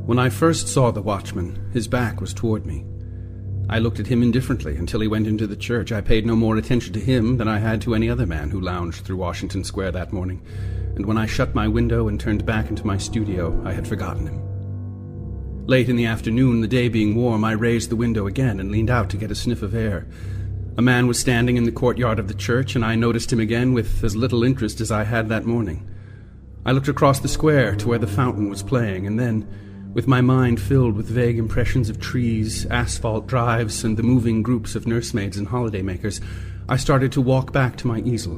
When I first saw the watchman, his back was toward me. I looked at him indifferently until he went into the church. I paid no more attention to him than I had to any other man who lounged through Washington Square that morning, and when I shut my window and turned back into my studio, I had forgotten him. Late in the afternoon, the day being warm, I raised the window again and leaned out to get a sniff of air. A man was standing in the courtyard of the church, and I noticed him again with as little interest as I had that morning. I looked across the square to where the fountain was playing, and then, with my mind filled with vague impressions of trees, asphalt drives, and the moving groups of nursemaids and holidaymakers, I started to walk back to my easel.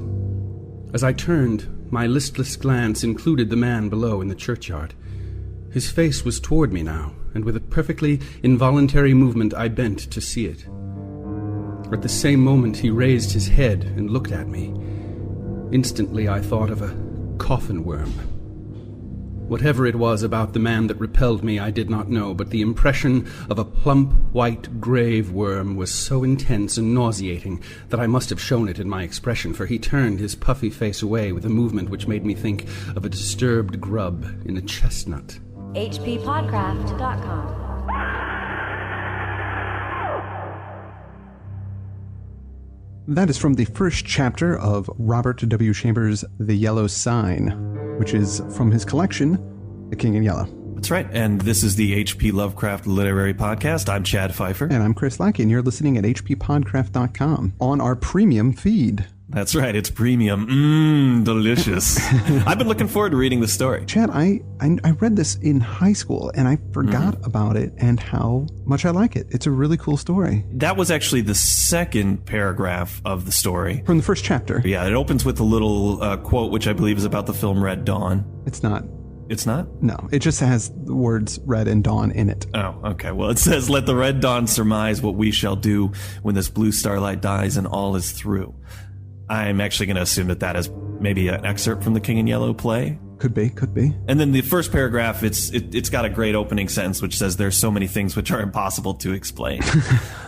As I turned, my listless glance included the man below in the churchyard. His face was toward me now, and with a perfectly involuntary movement I bent to see it. At the same moment he raised his head and looked at me. Instantly I thought of a coffin worm. Whatever it was about the man that repelled me I did not know, but the impression of a plump, white grave worm was so intense and nauseating that I must have shown it in my expression, for he turned his puffy face away with a movement which made me think of a disturbed grub in a chestnut. hppodcraft.com. That is from the first chapter of Robert W. Chambers' The Yellow Sign, which is from his collection, The King in Yellow. That's right, and this is the H.P. Lovecraft Literary Podcast. I'm Chad Pfeiffer. And I'm Chris Lackey, and you're listening at hppodcraft.com on our premium feed. That's right, it's premium. Delicious. I've been looking forward to reading the story. Chad, I read this in high school, and I forgot about it and how much I like it. It's a really cool story. That was actually the second paragraph of the story. From the first chapter. Yeah, it opens with a little quote, which I believe is about the film Red Dawn. It's not. It's not? No, it just has the words red and dawn in it. Oh, okay. Well, it says, "Let the red dawn surmise what we shall do when this blue starlight dies and all is through." I'm actually going to assume that is maybe an excerpt from the King in Yellow play. Could be. And then the first paragraph, it's got a great opening sentence which says, "There's so many things which are impossible to explain,"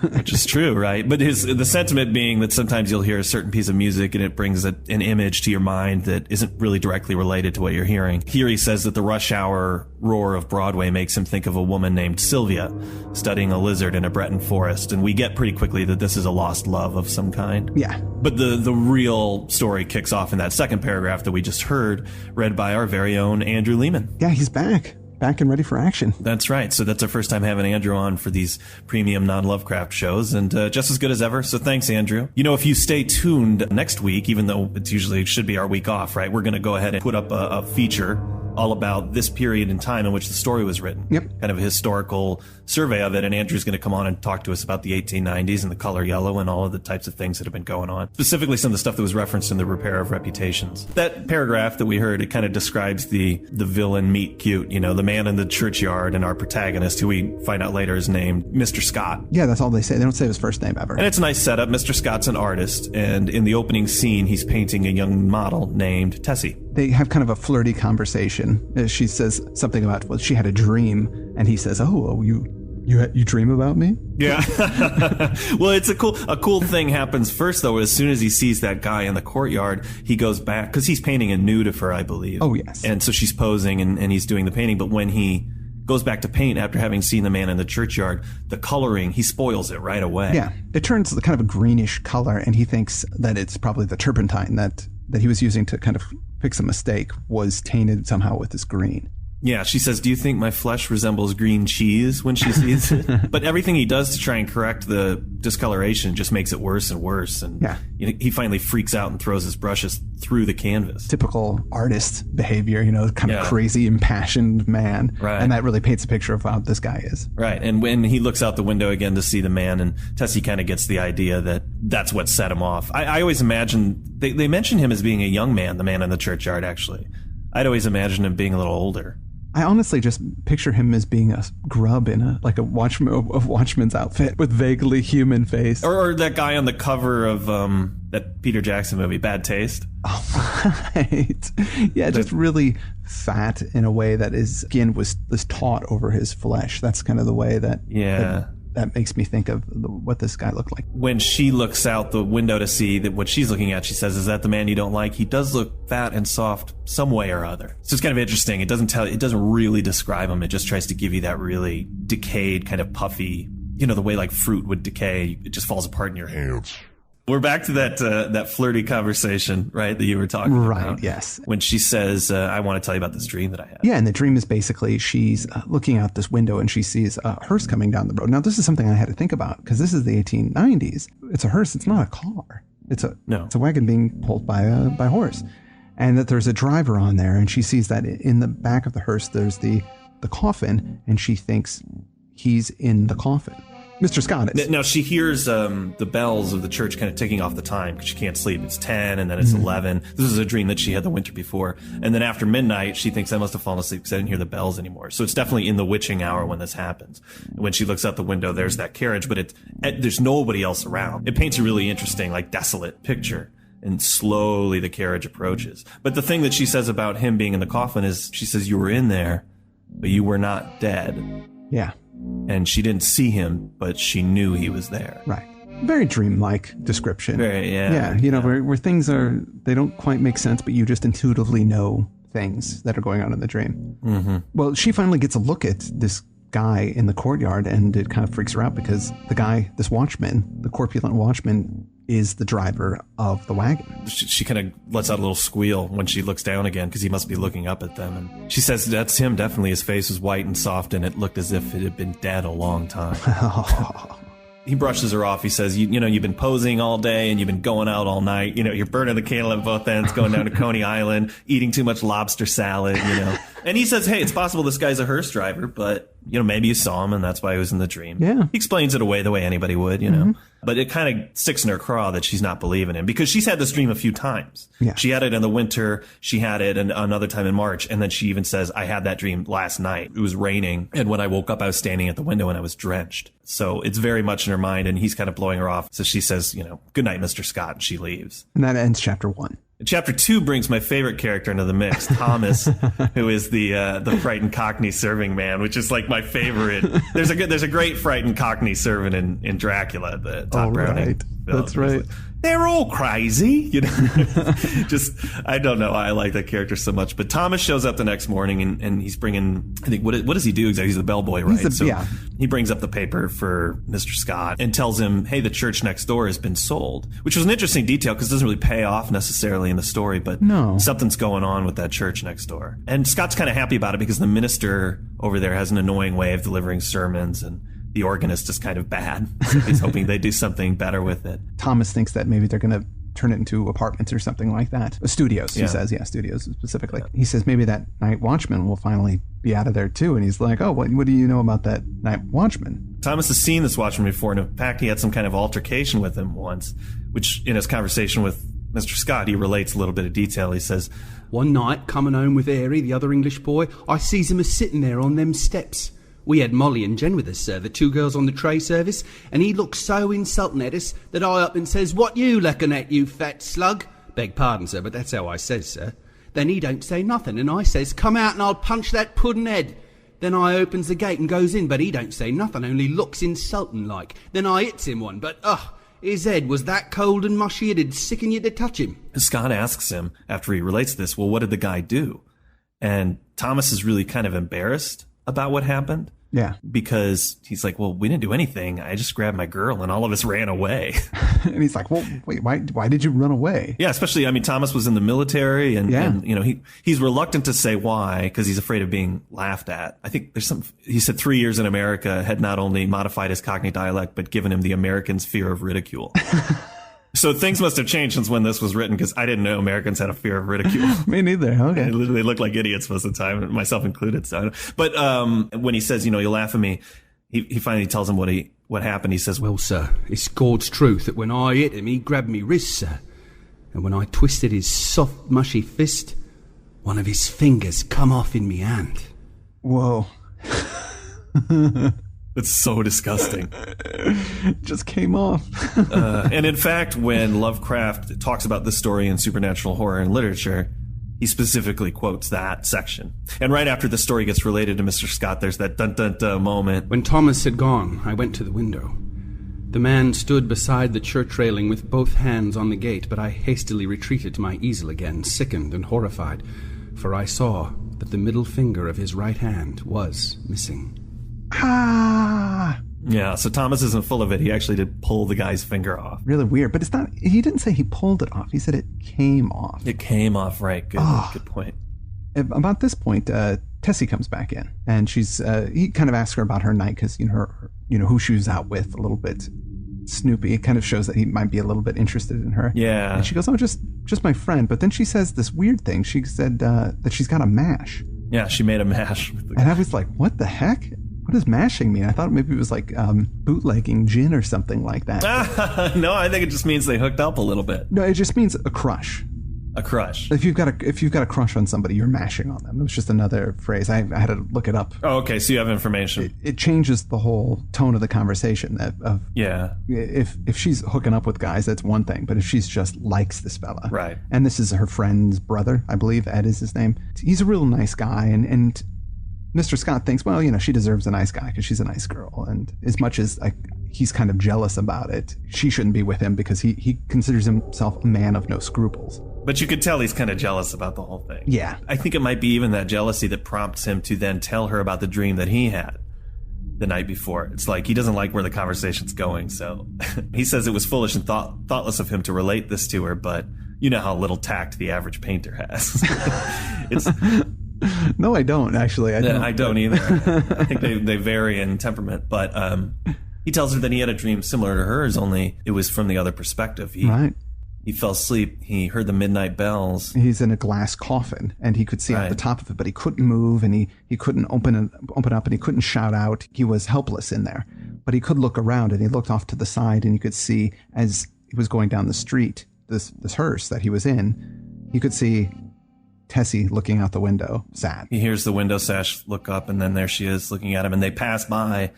which is true, right? But the sentiment being that sometimes you'll hear a certain piece of music and it brings an image to your mind that isn't really directly related to what you're hearing. Here he says that the rush hour roar of Broadway makes him think of a woman named Sylvia studying a lizard in a Breton forest, and we get pretty quickly that this is a lost love of some kind. Yeah. But the real story kicks off in that second paragraph that we just heard, read by our very own Andrew Leman. Yeah, he's back and ready for action. That's right. So that's our first time having Andrew on for these premium non-Lovecraft shows, and just as good as ever. So thanks, Andrew. You know, if you stay tuned next week, even though it should be our week off, right? We're going to go ahead and put up a feature all about this period in time in which the story was written. Yep. Kind of a historical survey of it, and Andrew's going to come on and talk to us about the 1890s and the color yellow and all of the types of things that have been going on. Specifically some of the stuff that was referenced in the Repair of Reputations. That paragraph that we heard, it kind of describes the villain meet cute, you know, the man in the churchyard, and our protagonist, who we find out later is named Mr. Scott. Yeah, that's all they say. They don't say his first name ever. And it's a nice setup. Mr. Scott's an artist, and in the opening scene, he's painting a young model named Tessie. They have kind of a flirty conversation. She says something about, well, she had a dream, and he says, "Oh, you dream about me?" Yeah. Well, it's a cool thing happens first, though. As soon as he sees that guy in the courtyard, he goes back, because he's painting a nude of her, I believe. Oh, yes. And so she's posing, and he's doing the painting. But when he goes back to paint after having seen the man in the churchyard, the coloring, he spoils it right away. Yeah. It turns kind of a greenish color, and he thinks that it's probably the turpentine that he was using to kind of fix a mistake was tainted somehow with this green. Yeah, she says, "Do you think my flesh resembles green cheese?" when she sees it. But everything he does to try and correct the discoloration just makes it worse and worse. And yeah. He finally freaks out and throws his brushes through the canvas. Typical artist behavior, kind of crazy, impassioned man. Right. And that really paints a picture of how this guy is. Right. And when he looks out the window again to see the man, and Tessie kind of gets the idea that that's what set him off. I always imagine, they mention him as being a young man, the man in the churchyard, actually. I'd always imagine him being a little older. I honestly just picture him as being a grub in a watchman's outfit with vaguely human face. Or that guy on the cover of that Peter Jackson movie, Bad Taste. Oh, right. Yeah, just really fat in a way that his skin was taut over his flesh. That's kind of the way that that makes me think of what this guy looked like. When she looks out the window to see that what she's looking at, she says, "Is that the man you don't like? He does look fat and soft some way or other." So it's kind of interesting. It doesn't really describe him. It just tries to give you that really decayed, kind of puffy, the way like fruit would decay. It just falls apart in your hands. We're back to that flirty conversation, right, that you were talking about. Right, yes. When she says, "I want to tell you about this dream that I had." Yeah, and the dream is basically she's looking out this window and she sees a hearse coming down the road. Now, this is something I had to think about because this is the 1890s. It's a hearse. It's not a car. It's a wagon being pulled by a horse. And that there's a driver on there, and she sees that in the back of the hearse there's the coffin, and she thinks he's in the coffin. Mr. Scott is. Now, she hears the bells of the church kind of ticking off the time because she can't sleep. It's 10 and then it's 11. This is a dream that she had the winter before. And then after midnight, she thinks I must have fallen asleep because I didn't hear the bells anymore. So it's definitely in the witching hour when this happens. And when she looks out the window, there's that carriage, but there's nobody else around. It paints a really interesting, like, desolate picture. And slowly the carriage approaches. But the thing that she says about him being in the coffin is she says, "You were in there, but you were not dead." Yeah. And she didn't see him, but she knew he was there. Right. Very dreamlike description. Very, yeah. Yeah, where things they don't quite make sense, but you just intuitively know things that are going on in the dream. Mm-hmm. Well, she finally gets a look at this guy in the courtyard, and it kind of freaks her out because this watchman, the corpulent watchman, is the driver of the wagon. She kind of lets out a little squeal when she looks down again because he must be looking up at them. And she says, "That's him, definitely. His face was white and soft, and it looked as if it had been dead a long time." He brushes her off. He says, you've been posing all day and you've been going out all night. You're burning the candle at both ends, going down to Coney Island, eating too much lobster salad, And he says, "Hey, it's possible this guy's a hearse driver, but, maybe you saw him and that's why he was in the dream." Yeah. He explains it away the way anybody would, Mm-hmm. But it kind of sticks in her craw that she's not believing him because she's had this dream a few times. Yeah. She had it in the winter. She had it another time in March. And then she even says, "I had that dream last night. It was raining. And when I woke up, I was standing at the window and I was drenched." So it's very much in her mind, and he's kind of blowing her off. So she says, "Good night, Mr. Scott," and she leaves. And that ends chapter 1. Chapter 2 brings my favorite character into the mix, Thomas, who is the frightened Cockney serving man, which is like my favorite. There's a great frightened Cockney servant in Dracula, the Todd Browning right. film. That's right. They're all crazy, Just, I don't know why I like that character so much. But Thomas shows up the next morning and he's bringing, I think, what does he do exactly? He's the bellboy, right? He brings up the paper for Mr. Scott and tells him, "Hey, the church next door has been sold," which was an interesting detail because it doesn't really pay off necessarily in the story, but something's going on with that church next door. And Scott's kind of happy about it because the minister over there has an annoying way of delivering sermons, and the organist is kind of bad. So he's hoping they do something better with it. Thomas thinks that maybe they're going to turn it into apartments or something like that. Studios, he says. Yeah, studios specifically. He says maybe that night watchman will finally be out of there too. And he's like, "Oh, what do you know about that night watchman?" Thomas has seen this watchman before, and in fact, he had some kind of altercation with him once, which in his conversation with Mr. Scott, he relates a little bit of detail. He says, "One night, coming home with Harry, the other English boy, I sees him a-sitting there on them steps. We had Molly and Jen with us, sir, the 2 girls on the tray service, and he looked so insulting at us that I up and says, 'What you looking at, you fat slug?' Beg pardon, sir, but that's how I says, sir. Then he don't say nothing, and I says, 'Come out and I'll punch that puddin' head.' Then I opens the gate and goes in, but he don't say nothing, only looks insulting like. Then I hits him one, but his head was that cold and mushy it'd sicken you to touch him." Scott asks him, after he relates this, "Well, what did the guy do?" And Thomas is really kind of embarrassed about what happened. Yeah. Because he's like, "Well, we didn't do anything. I just grabbed my girl and all of us ran away." And he's like, "Well, wait, why did you run away?" Yeah, especially, Thomas was in the military and he's reluctant to say why because he's afraid of being laughed at. I think he said 3 years in America had not only modified his Cockney dialect, but given him the American's fear of ridicule. So things must have changed since when this was written because I didn't know Americans had a fear of ridicule. Me neither. Okay. They look like idiots most of the time, myself included. So, but when he says, "You'll laugh at me," he finally tells him what happened. He says, "Well, sir, it's God's truth that when I hit him, he grabbed me wrist, sir. And when I twisted his soft, mushy fist, one of his fingers come off in me hand." Whoa. It's so disgusting. Just came off. And in fact, when Lovecraft talks about this story in supernatural horror and literature, he specifically quotes that section. And right after the story gets related to Mr. Scott, there's that dun-dun-dun moment. When Thomas had gone, I went to the window. The man stood beside the church railing with both hands on the gate, but I hastily retreated to my easel again, sickened and horrified, for I saw that the middle finger of his right hand was missing. Ah! Yeah, so Thomas isn't full of it. He actually did pull the guy's finger off. Really weird, but it's not. He didn't say he pulled it off. He said it came off. It came off, right. Good point. About this point, Tessie comes back in, and he kind of asks her about her night because who she was out with, a little bit snoopy. It kind of shows that he might be a little bit interested in her. Yeah. And she goes, "Oh, just my friend." But then she says this weird thing. She said that she's got a mash. Yeah, she made a mash. And I was like, "What the heck? What does mashing mean?" I thought maybe it was like bootlegging gin or something like that. No, I think it just means they hooked up a little bit. No, it just means a crush. A crush. If you've got a crush on somebody, you're mashing on them. It was just another phrase. I had to look it up. Oh, okay. So you have information. It changes the whole tone of the conversation. Yeah. If she's hooking up with guys, that's one thing. But if she's just likes this fella, right? And this is her friend's brother, I believe. Ed is his name. He's a real nice guy, and Mr. Scott thinks, well, she deserves a nice guy because she's a nice girl. And as much as he's kind of jealous about it, she shouldn't be with him because he considers himself a man of no scruples. But you could tell he's kind of jealous about the whole thing. Yeah. I think it might be even that jealousy that prompts him to then tell her about the dream that he had the night before. It's like he doesn't like where the conversation's going. So he says it was foolish and thoughtless of him to relate this to her, but you know how little tact the average painter has. No, I don't, actually. I don't either. I think they vary in temperament. But he tells her that he had a dream similar to hers, only it was from the other perspective. Right. He fell asleep. He heard the midnight bells. He's in a glass coffin, and he could see out the top of it, but he couldn't move, and he couldn't open up, and he couldn't shout out. He was helpless in there. But he could look around, and he looked off to the side, and you could see, as he was going down the street, this hearse that he was in, he could see Tessie looking out the window, sad. He hears the window sash look up, and then there she is looking at him, and they pass by,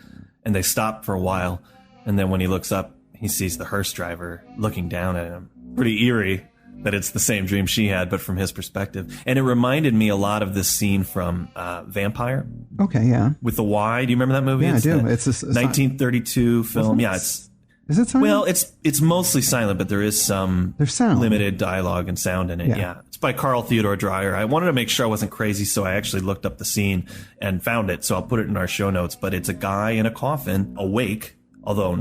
and they stop for a while, and then when he looks up, he sees the hearse driver looking down at him. Pretty eerie that it's the same dream she had, but from his perspective. And it reminded me a lot of this scene from Vampire. Okay, yeah. With the Y. Do you remember that movie? Yeah, I do. It's a 1932 film. Yeah, is it silent? Well, it's mostly silent, but there's sound. Limited dialogue and sound in it. Yeah. It's by Carl Theodor Dreyer. I wanted to make sure I wasn't crazy, so I actually looked up the scene and found it. So I'll put it in our show notes. But it's a guy in a coffin, awake. Although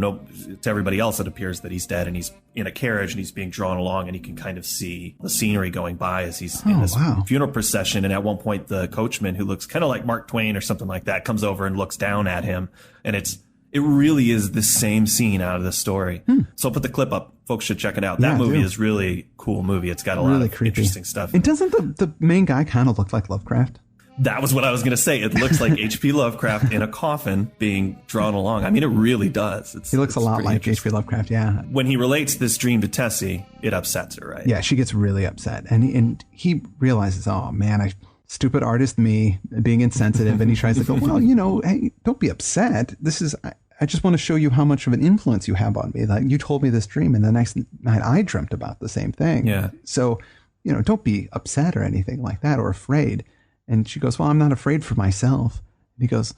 to everybody else, it appears that he's dead and he's in a carriage and he's being drawn along and he can kind of see the scenery going by as he's in this funeral procession. And at one point, the coachman, who looks kind of like Mark Twain or something like that, comes over and looks down at him. And it really is the same scene out of the story. So I'll put the clip up. Folks should check it out. That movie is really cool movie. It's got a lot of interesting stuff. And doesn't the main guy kind of look like Lovecraft? That was what I was going to say. It looks like H.P. Lovecraft in a coffin being drawn along. I mean, it really does. He looks a lot like H.P. Lovecraft, yeah. When he relates this dream to Tessie, it upsets her, right? Yeah, she gets really upset. And he realizes, oh, man, stupid artist me, being insensitive. And he tries to go, well, hey, don't be upset. I just want to show you how much of an influence you have on me. Like, you told me this dream, and the next night I dreamt about the same thing. Yeah. So, don't be upset or anything like that or afraid. And she goes, well, I'm not afraid for myself. And he goes,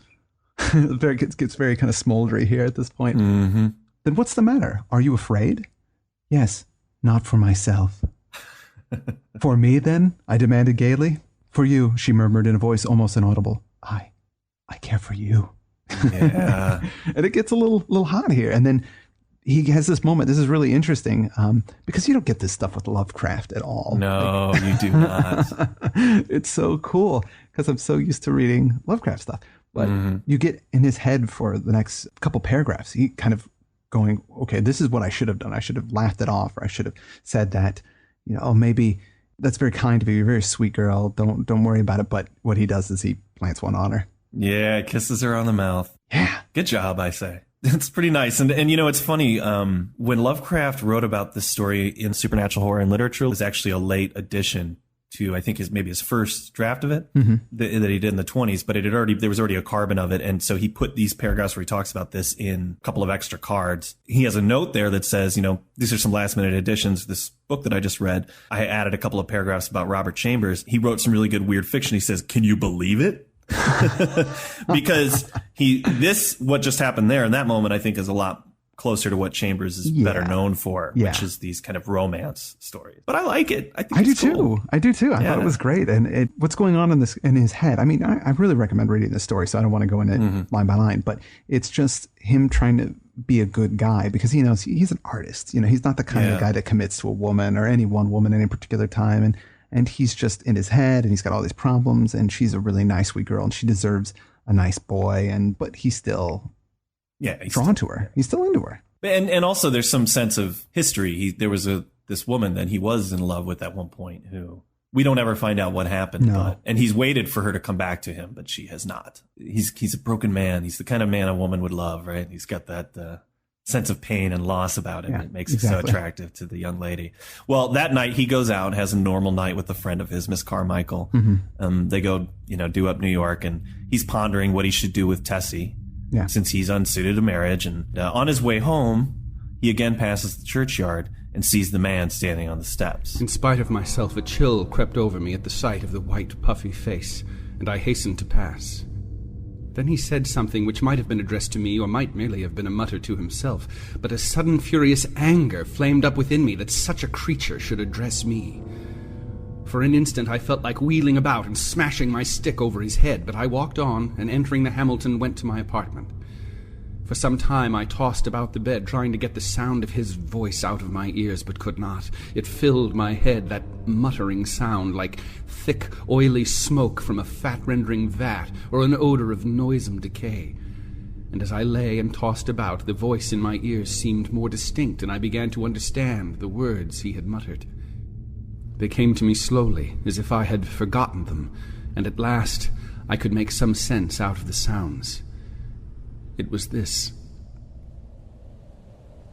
gets very kind of smoldery here at this point. Mm-hmm. Then what's the matter? Are you afraid? Yes, not for myself. For me, then? I demanded gaily. For you, she murmured in a voice almost inaudible. I care for you. Yeah. And it gets a little hot here. And then he has this moment. This is really interesting because you don't get this stuff with Lovecraft at all. No, you do not. It's so cool because I'm so used to reading Lovecraft stuff. But you get in his head for the next couple paragraphs. He kind of going, okay, this is what I should have done. I should have laughed it off, or I should have said that, maybe that's very kind of you. You're a very sweet girl. Don't worry about it. But what he does is he plants one on her. Yeah, kisses her on the mouth. Yeah. Good job, I say. It's pretty nice. And it's funny, when Lovecraft wrote about this story in supernatural horror and literature, it was actually a late addition to, I think, maybe his first draft of it that he did in the 20s, but there was already a carbon of it. And so he put these paragraphs where he talks about this in a couple of extra cards. He has a note there that says, these are some last minute additions. This book that I just read, I added a couple of paragraphs about Robert Chambers. He wrote some really good weird fiction. He says, can you believe it? Because what just happened there in that moment, I think, is a lot closer to what Chambers is better known for, which is these kind of romance stories. But I like it. I think it's cool. I do too. I thought it was great. And what's going on in his head? I mean, I really recommend reading this story, so I don't want to go into it line by line, but it's just him trying to be a good guy because he knows he's an artist. He's not the kind of guy that commits to a woman or any one woman at any particular time. And he's just in his head and he's got all these problems, and she's a really nice, sweet girl and she deserves a nice boy. But he's still drawn to her. He's still into her. And also there's some sense of history. There was this woman that he was in love with at one point who we don't ever find out what happened. And he's waited for her to come back to him, but she has not. He's a broken man. He's the kind of man a woman would love, right? He's got that sense of pain and loss about him. Yeah, it makes it so attractive to the young lady. Well, that night he goes out and has a normal night with a friend of his, Miss Carmichael. They go, do up New York, and he's pondering what he should do with Tessie. Yeah. Since he's unsuited to marriage. And on his way home, he again passes the churchyard and sees the man standing on the steps. In spite of myself, a chill crept over me at the sight of the white, puffy face, and I hastened to pass. Then he said something which might have been addressed to me or might merely have been a mutter to himself, but a sudden furious anger flamed up within me that such a creature should address me. For an instant I felt like wheeling about and smashing my stick over his head, but I walked on, and entering the Hamilton went to my apartment. For some time I tossed about the bed, trying to get the sound of his voice out of my ears, but could not. It filled my head, that muttering sound, like thick, oily smoke from a fat-rendering vat, or an odor of noisome decay. And as I lay and tossed about, the voice in my ears seemed more distinct, and I began to understand the words he had muttered. They came to me slowly, as if I had forgotten them, and at last I could make some sense out of the sounds. It was this.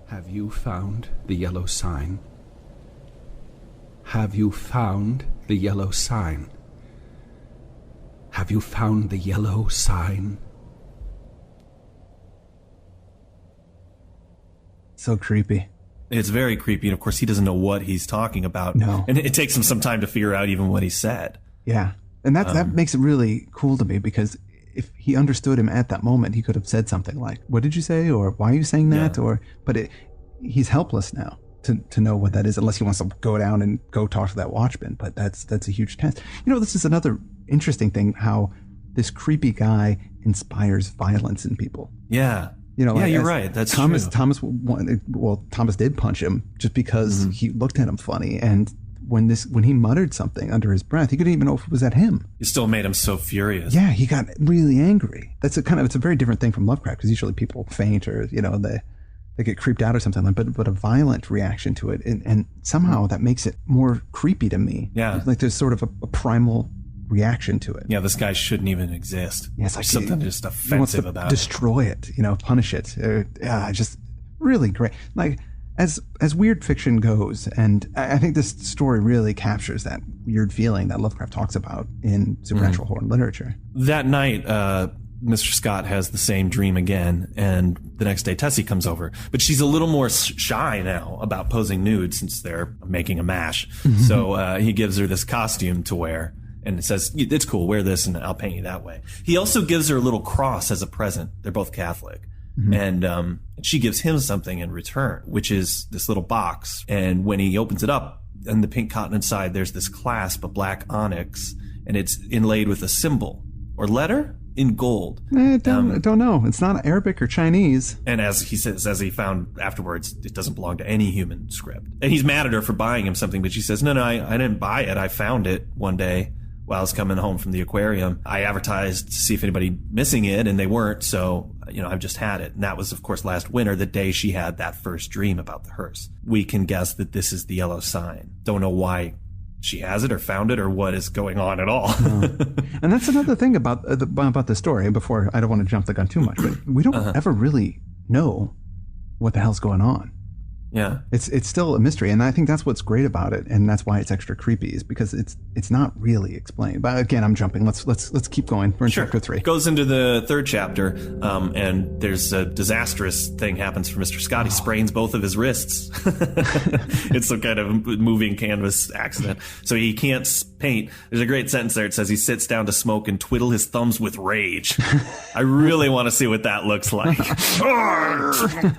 Have you found the yellow sign? Have you found the yellow sign? Have you found the yellow sign? So creepy. It's very creepy, and of course he doesn't know what he's talking about. No. And it takes him some time to figure out even what he said. Yeah. And that makes it really cool to me, because if he understood him at that moment, he could have said something like, what did you say? Or why are you saying that? Yeah. He's helpless now to know what that is, unless he wants to go down and go talk to that watchman. But that's a huge test. This is another interesting thing, how this creepy guy inspires violence in people. Yeah. You're right. That's true. Thomas did punch him just because he looked at him funny. And when he muttered something under his breath, he couldn't even know if it was at him. It still made him so furious. Yeah, he got really angry. It's a very different thing from Lovecraft, because usually people faint or they get creeped out or something, but a violent reaction to it, and somehow that makes it more creepy to me. Yeah, like there's sort of a primal reaction to it. Yeah, this guy shouldn't even exist. Yeah, it's like something just offensive about destroy it. Punish it. Just really great. Like as weird fiction goes, and I think this story really captures that weird feeling that Lovecraft talks about in supernatural horror literature. That night, Mr. Scott has the same dream again, and the next day Tessie comes over. But she's a little more shy now about posing nude, since they're making a mash. So he gives her this costume to wear, and it says, it's cool, wear this and I'll paint you that way. He also gives her a little cross as a present. They're both Catholic. And she gives him something in return, which is this little box. And when he opens it up, and the pink cotton inside, there's this clasp of black onyx, and it's inlaid with a symbol or letter in gold. I don't know. It's not Arabic or Chinese. And as he found afterwards, it doesn't belong to any human script. And he's mad at her for buying him something, but she says, no, I didn't buy it. I found it one day while I was coming home from the aquarium. I advertised to see if anybody missing it, and they weren't. So, I've just had it. And that was, of course, last winter, the day she had that first dream about the hearse. We can guess that this is the yellow sign. Don't know why she has it or found it or what is going on at all. And that's another thing about the story. Before, I don't want to jump the gun too much, but we don't ever really know what the hell's going on. Yeah. It's still a mystery, and I think that's what's great about it, and that's why it's extra creepy, is because it's not really explained. But again, I'm jumping. Let's keep going. We're in chapter 3. It goes into the 3rd chapter, and there's a disastrous thing happens for Mr. Scott. He sprains both of his wrists. It's some kind of moving canvas accident, so he can't paint. There's a great sentence there. It says he sits down to smoke and twiddle his thumbs with rage. I really want to see what that looks like.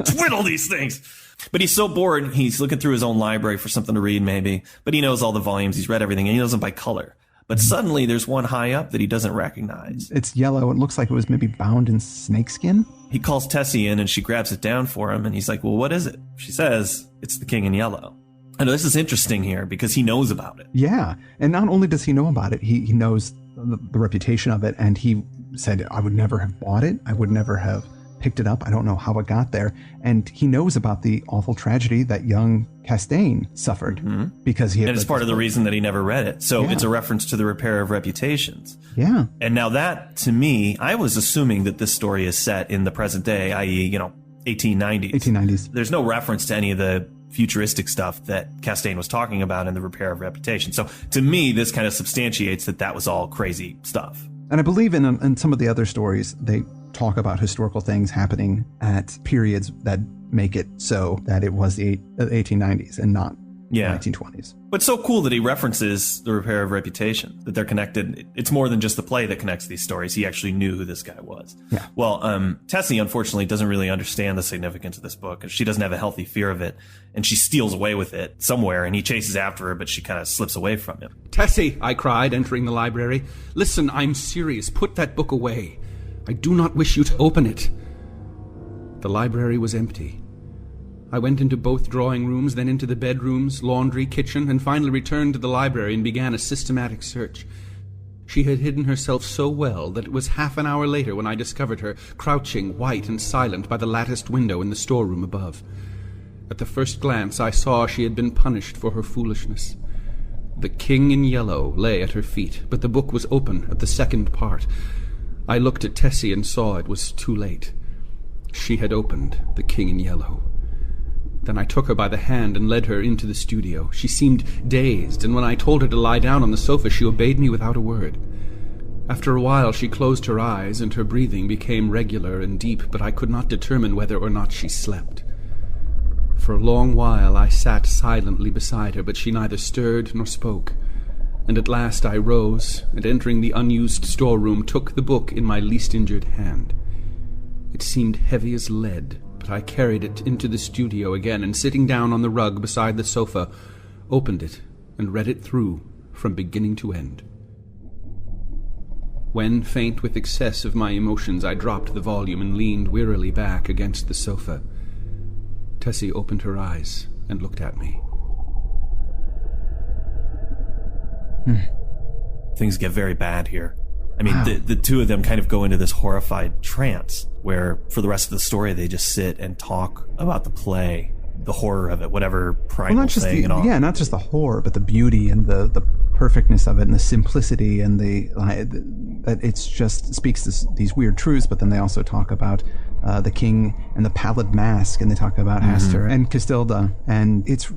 Twiddle these things. But he's so bored, he's looking through his own library for something to read, maybe. But he knows all the volumes, he's read everything, and he knows them by color. But suddenly there's one high up that he doesn't recognize. It's yellow. It looks like it was maybe bound in snakeskin. He calls Tessie in, and she grabs it down for him, and he's like, well, what is it? She says, it's the King in Yellow. I know this is interesting here, because he knows about it. Yeah, and not only does he know about it, he knows the reputation of it, and he said, I would never have bought it. I would never have picked it up. I don't know how it got there. And he knows about the awful tragedy that young Castaigne suffered because he had... And it's part of the reason that he never read it. So it's a reference to the repair of reputations. Yeah. And now that, to me, I was assuming that this story is set in the present day, i.e., 1890s. 1890s. There's no reference to any of the futuristic stuff that Castaigne was talking about in the repair of reputation. So to me, this kind of substantiates that was all crazy stuff. And I believe in some of the other stories, they talk about historical things happening at periods that make it so that it was the 1890s and not the 1920s. But it's so cool that he references the repair of reputation, that they're connected. It's more than just the play that connects these stories. He actually knew who this guy was. Yeah. Well, Tessie, unfortunately, doesn't really understand the significance of this book. She doesn't have a healthy fear of it, and she steals away with it somewhere, and he chases after her, but she kind of slips away from him. Tessie, I cried, entering the library. Listen, I'm serious. Put that book away. I do not wish you to open it. The library was empty. I went into both drawing rooms, then into the bedrooms, laundry, kitchen, and finally returned to the library and began a systematic search. She had hidden herself so well that it was half an hour later when I discovered her, crouching, white and silent, by the latticed window in the storeroom above. At the first glance I saw she had been punished for her foolishness. The King in Yellow lay at her feet, but the book was open at the second part. I looked at Tessie and saw it was too late. She had opened The King in Yellow. Then I took her by the hand and led her into the studio. She seemed dazed, and when I told her to lie down on the sofa, she obeyed me without a word. After a while, she closed her eyes, and her breathing became regular and deep, but I could not determine whether or not she slept. For a long while I sat silently beside her, but she neither stirred nor spoke. And at last I rose, and entering the unused storeroom, took the book in my least injured hand. It seemed heavy as lead, but I carried it into the studio again, and sitting down on the rug beside the sofa, opened it and read it through from beginning to end. When, faint with excess of my emotions, I dropped the volume and leaned wearily back against the sofa, Tessie opened her eyes and looked at me. Things get very bad here. I mean, the two of them kind of go into this horrified trance where for the rest of the story they just sit and talk about the play, the horror of it, whatever primal thing and all. Yeah, not just the horror, but the beauty and the perfectness of it and the simplicity and that it's just speaks these weird truths, but then they also talk about the king and the pallid mask, and they talk about Hastur and Castilda, and it's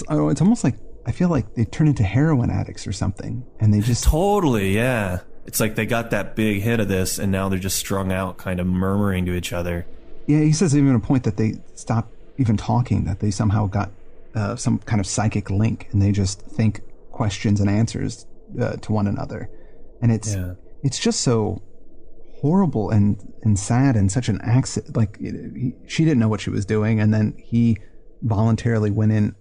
almost like I feel like they turn into heroin addicts or something, and they just... Totally, yeah. It's like they got that big hit of this, and now they're just strung out, kind of murmuring to each other. Yeah, he says even a point that they stopped even talking, that they somehow got some kind of psychic link, and they just think questions and answers to one another. And it's just so horrible and sad, and such an accident. Like, she didn't know what she was doing, and then he voluntarily went in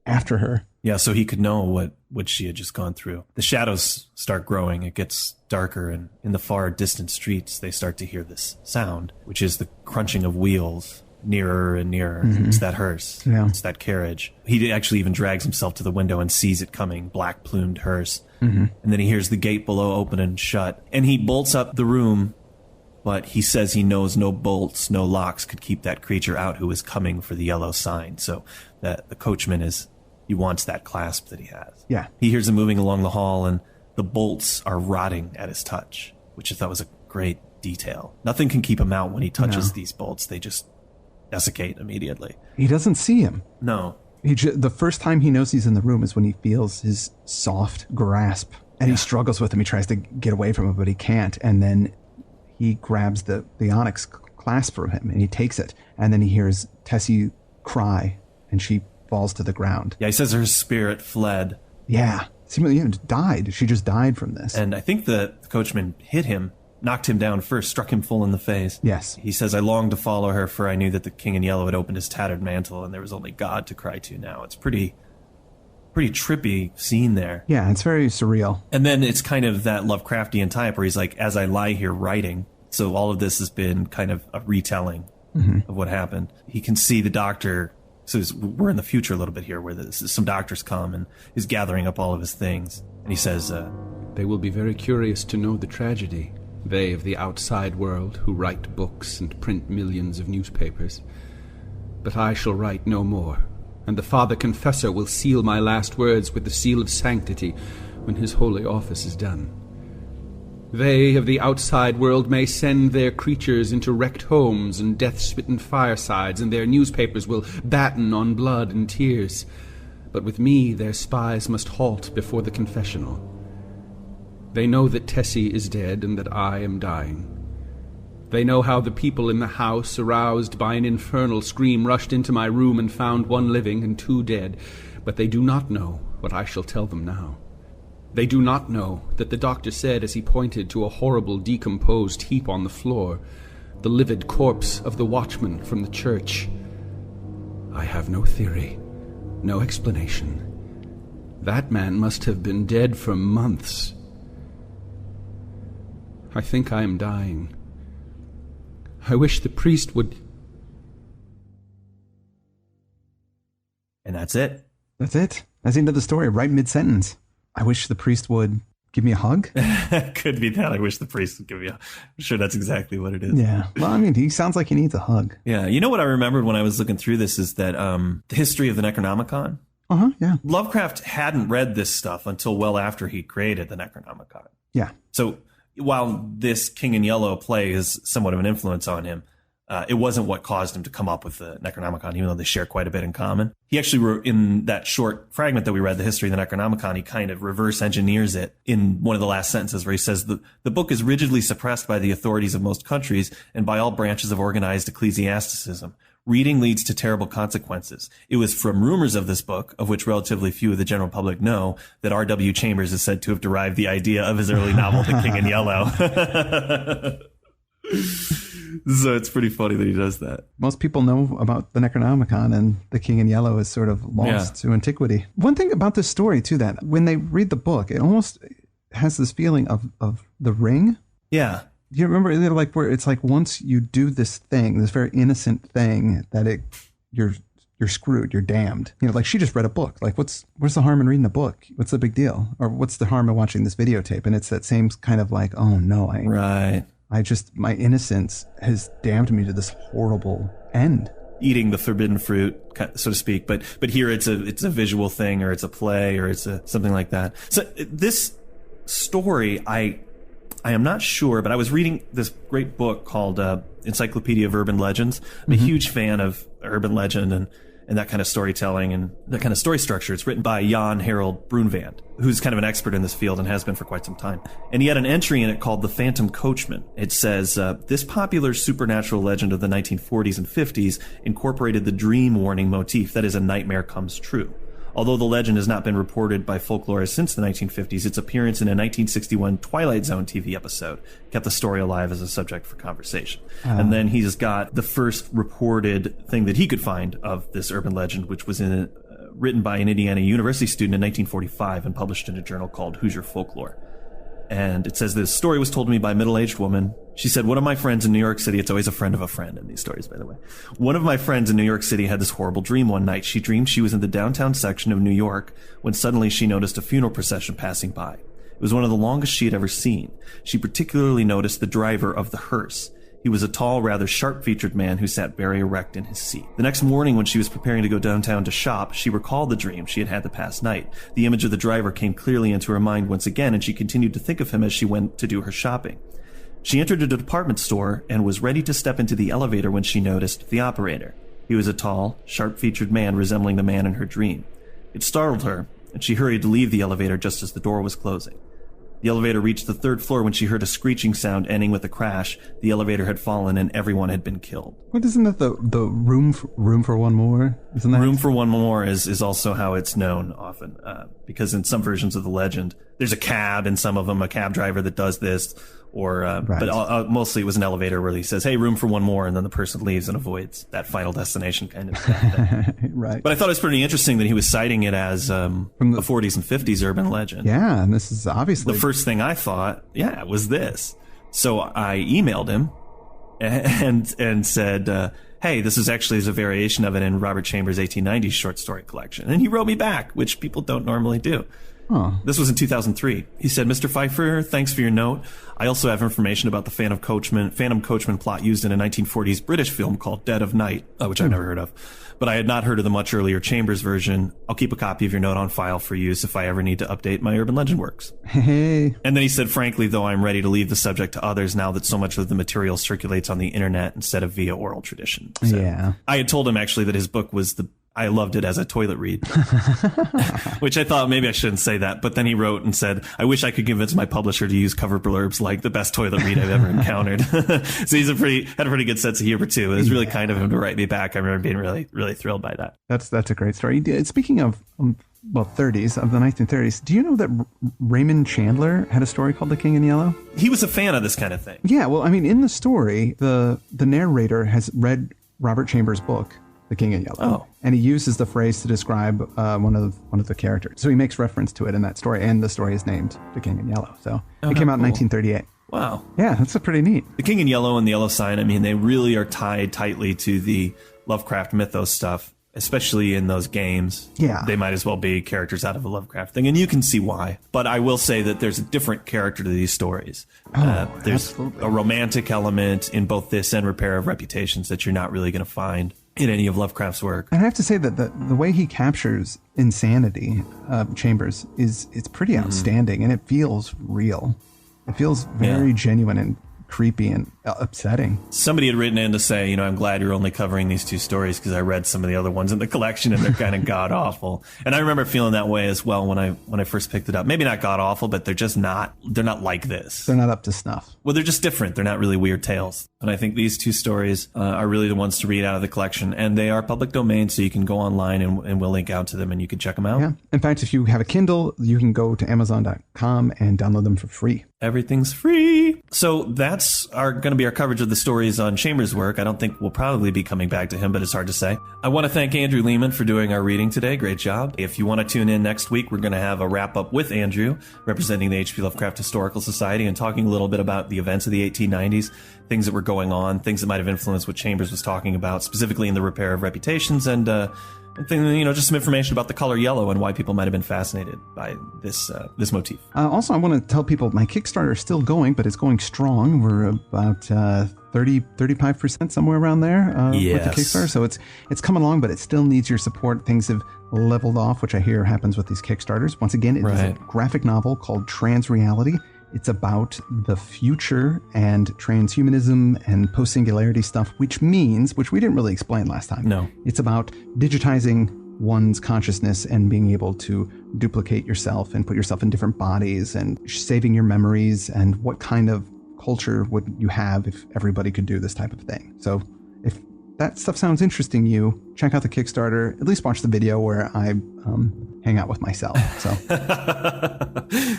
after her. Yeah, so he could know what she had just gone through. The shadows start growing. It gets darker, and in the far distant streets, they start to hear this sound, which is the crunching of wheels nearer and nearer. It's that hearse. Yeah. It's that carriage. He actually even drags himself to the window and sees it coming, black-plumed hearse. And then he hears the gate below open and shut, and he bolts up the room, but he says he knows no bolts, no locks could keep that creature out who is coming for the yellow sign. So that the coachman he wants that clasp that he has. Yeah. He hears him moving along the hall, and the bolts are rotting at his touch, which I thought was a great detail. Nothing can keep him out when he touches these bolts. They just desiccate immediately. He doesn't see him. No. The first time he knows he's in the room is when he feels his soft grasp, and he struggles with him. He tries to get away from him, but he can't. And then he grabs the onyx clasp from him, and he takes it. And then he hears Tessie cry, and she falls to the ground. Yeah, he says her spirit fled. Yeah. She died. She just died from this. And I think the coachman hit him, knocked him down first, struck him full in the face. Yes. He says, I longed to follow her, for I knew that the king in yellow had opened his tattered mantle, and there was only God to cry to now. It's pretty trippy scene there. Yeah, it's very surreal. And then it's kind of that Lovecraftian type where he's like, as I lie here writing. So all of this has been kind of a retelling of what happened. He can see the doctor. So we're in the future a little bit here, where some doctors come and he's gathering up all of his things. And he says, they will be very curious to know the tragedy. They of the outside world who write books and print millions of newspapers. But I shall write no more, and the Father Confessor will seal my last words with the seal of sanctity when his holy office is done. They of the outside world may send their creatures into wrecked homes and death-smitten firesides, and their newspapers will batten on blood and tears. But with me their spies must halt before the confessional. They know that Tessie is dead and that I am dying. They know how the people in the house, aroused by an infernal scream, rushed into my room and found one living and two dead. But they do not know what I shall tell them now. They do not know that the doctor said, as he pointed to a horrible decomposed heap on the floor, the livid corpse of the watchman from the church. I have no theory, no explanation. That man must have been dead for months. I think I am dying. I wish the priest would... And that's it. That's it. That's the end of the story, right mid-sentence. I wish the priest would give me a hug. Could be that. I wish the priest would give me a... I'm sure that's exactly what it is. Yeah. Well, I mean, he sounds like he needs a hug. Yeah. You know what I remembered when I was looking through this is that the history of the Necronomicon. Uh-huh, yeah. Lovecraft hadn't read this stuff until well after he created the Necronomicon. Yeah. So while this King in Yellow play is somewhat of an influence on him, it wasn't what caused him to come up with the Necronomicon, even though they share quite a bit in common. He actually wrote, in that short fragment that we read, the history of the Necronomicon, he kind of reverse engineers it in one of the last sentences where he says, the book is rigidly suppressed by the authorities of most countries and by all branches of organized ecclesiasticism. Reading leads to terrible consequences. It was from rumors of this book, of which relatively few of the general public know, that R.W. Chambers is said to have derived the idea of his early novel, The King in Yellow. So it's pretty funny that he does that. Most people know about the Necronomicon, and The King in Yellow is sort of lost to antiquity. One thing about this story, too, that when they read the book, it almost has this feeling of The Ring. Yeah. You remember, like, where it's like once you do this thing, this very innocent thing, that you're screwed, you're damned. You know, like, she just read a book. Like, what's the harm in reading a book? What's the big deal? Or what's the harm in watching this videotape? And it's that same kind of like, oh no, my innocence has damned me to this horrible end. Eating the forbidden fruit, so to speak. But here it's a visual thing, or it's a play, or it's something like that. So this story, I am not sure, but I was reading this great book called Encyclopedia of Urban Legends. I'm a huge fan of urban legend and that kind of storytelling and that kind of story structure. It's written by Jan Harold Brunvand, who's kind of an expert in this field and has been for quite some time. And he had an entry in it called The Phantom Coachman. It says, this popular supernatural legend of the 1940s and 50s incorporated the dream warning motif, that is, a nightmare comes true. Although the legend has not been reported by folklorists since the 1950s, its appearance in a 1961 Twilight Zone TV episode kept the story alive as a subject for conversation. And then he's got the first reported thing that he could find of this urban legend, which was written by an Indiana University student in 1945 and published in a journal called Hoosier Folklore. And it says, this story was told to me by a middle-aged woman. She said, one of my friends in New York City, it's always a friend of a friend in these stories, by the way. One of my friends in New York City had this horrible dream one night. She dreamed she was in the downtown section of New York when suddenly she noticed a funeral procession passing by. It was one of the longest she had ever seen. She particularly noticed the driver of the hearse. He was a tall, rather sharp-featured man who sat very erect in his seat. The next morning, when she was preparing to go downtown to shop, she recalled the dream she had had the past night. The image of the driver came clearly into her mind once again, and she continued to think of him as she went to do her shopping. She entered a department store and was ready to step into the elevator when she noticed the operator. He was a tall, sharp-featured man resembling the man in her dream. It startled her, and she hurried to leave the elevator just as the door was closing. The elevator reached the 3rd floor when she heard a screeching sound ending with a crash. The elevator had fallen and everyone had been killed. What, isn't that the room for one more? Isn't that? Room for one more is also how it's known often, because in some versions of the legend, there's a cab in some of them, a cab driver that does this, or Right. but mostly it was an elevator where he says, "Hey, room for one more," and then the person leaves and avoids that final destination kind of thing. Right. But I thought it was pretty interesting that he was citing it as from the 40s and 50s urban legend. Yeah, and this is obviously The first thing I thought, was this. So I emailed him and said, hey, this is a variation of it in Robert Chambers' 1890s short story collection. And he wrote me back, which people don't normally do. Oh. This was in 2003. He said, Mr. Pfeiffer, thanks for your note. I also have information about the Phantom Coachman plot used in a 1940s British film called Dead of Night, which I've never heard of. But I had not heard of the much earlier Chambers version. I'll keep a copy of your note on file for use if I ever need to update my urban legend works. Hey. And then he said, frankly, though, I'm ready to leave the subject to others now that so much of the material circulates on the internet instead of via oral tradition. So Yeah. I had told him actually that his book was I loved it as a toilet read, which I thought maybe I shouldn't say that. But then he wrote and said, I wish I could convince my publisher to use cover blurbs like the best toilet read I've ever encountered. So he's had a pretty good sense of humor, too. It was really kind of him to write me back. I remember being really, really thrilled by that. That's a great story. Speaking of, 30s, of the 1930s, do you know that Raymond Chandler had a story called The King in Yellow? He was a fan of this kind of thing. Yeah, well, I mean, in the story, the narrator has read Robert Chambers' book, The King in Yellow. Oh. And he uses the phrase to describe one of the characters. So he makes reference to it in that story, and the story is named The King in Yellow. So it came out in 1938. Wow. Yeah, that's pretty neat. The King in Yellow and the Yellow Sign, I mean, they really are tied tightly to the Lovecraft mythos stuff, especially in those games. Yeah. They might as well be characters out of a Lovecraft thing, and you can see why. But I will say that there's a different character to these stories. There's absolutely. a romantic element in both this and Repair of Reputations that you're not really going to find in any of Lovecraft's work. And I have to say that the way he captures insanity, Chambers, it's pretty outstanding, and it feels real. It feels very genuine and creepy and upsetting. Somebody had written in to say, I'm glad you're only covering these two stories because I read some of the other ones in the collection and they're kind of god awful. And I remember feeling that way as well when I first picked it up. Maybe not god awful, but they're not like this. They're not up to snuff. Well, they're just different. They're not really weird tales. And I think these two stories are really the ones to read out of the collection. And they are public domain, so you can go online and we'll link out to them and you can check them out. Yeah. In fact, if you have a Kindle, you can go to Amazon.com and download them for free. Everything's free. So that's going to be our coverage of the stories on Chambers' work. I don't think we'll probably be coming back to him, but it's hard to say. I want to thank Andrew Leman for doing our reading today. Great job. If you want to tune in next week, we're going to have a wrap-up with Andrew, representing the H.P. Lovecraft Historical Society, and talking a little bit about the events of the 1890s, things that were going on, things that might have influenced what Chambers was talking about, specifically in the Repair of Reputations, and just some information about the color yellow and why people might have been fascinated by this motif. Also, I want to tell people my Kickstarter is still going, but it's going strong. We're about 35% somewhere around there with the Kickstarter. So it's coming along, but it still needs your support. Things have leveled off, which I hear happens with these Kickstarters. Once again, it is a graphic novel called Transreality. It's about the future and transhumanism and post-singularity stuff, which we didn't really explain last time. No. It's about digitizing one's consciousness and being able to duplicate yourself and put yourself in different bodies and saving your memories, and what kind of culture would you have if everybody could do this type of thing. So if that stuff sounds interesting to you, check out the Kickstarter. At least watch the video where I hang out with myself. So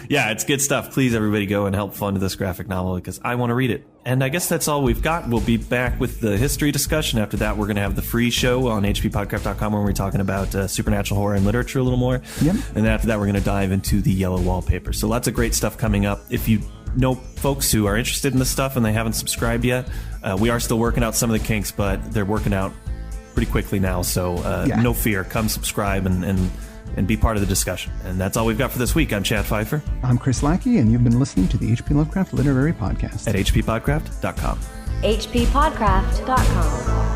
yeah, it's good stuff. Please, everybody, go and help fund this graphic novel because I want to read it. And I guess that's all we've got. We'll be back with the history discussion. After that, we're going to have the free show on hppodcraft.com where we're talking about supernatural horror and literature a little more. Yep. And then after that, we're going to dive into the yellow wallpaper. So lots of great stuff coming up. If you know folks who are interested in this stuff and they haven't subscribed yet, we are still working out some of the kinks, but they're working out pretty quickly now. So no fear. Come subscribe and be part of the discussion. And that's all we've got for this week. I'm Chad Pfeiffer. I'm Chris Lackey, and you've been listening to the H.P. Lovecraft Literary Podcast at hppodcraft.com. hppodcraft.com.